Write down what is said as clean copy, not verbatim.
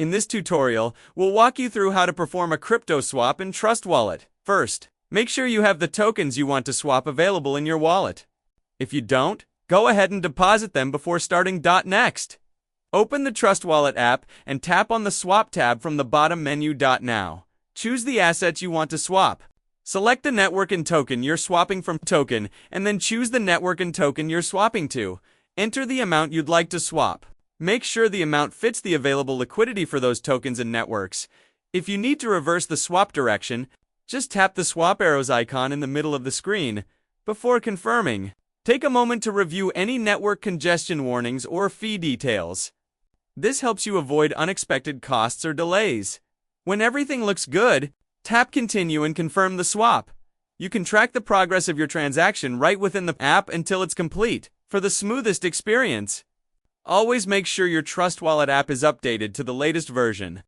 In this tutorial, we'll walk you through how to perform a crypto swap in Trust Wallet. First, make sure you have the tokens you want to swap available in your wallet. If you don't, go ahead and deposit them before starting. Next, open the Trust Wallet app and tap on the Swap tab from the bottom menu. Now, choose the assets you want to swap. Select the network and token you're swapping from token, and then choose the network and token you're swapping to. Enter the amount you'd like to swap. Make sure the amount fits the available liquidity for those tokens and networks. If you need to reverse the swap direction, just tap the swap arrows icon in the middle of the screen. Before confirming, take a moment to review any network congestion warnings or fee details. This helps you avoid unexpected costs or delays. When everything looks good, tap Continue and confirm the swap. You can track the progress of your transaction right within the app until it's complete. For the smoothest experience, always make sure your Trust Wallet app is updated to the latest version.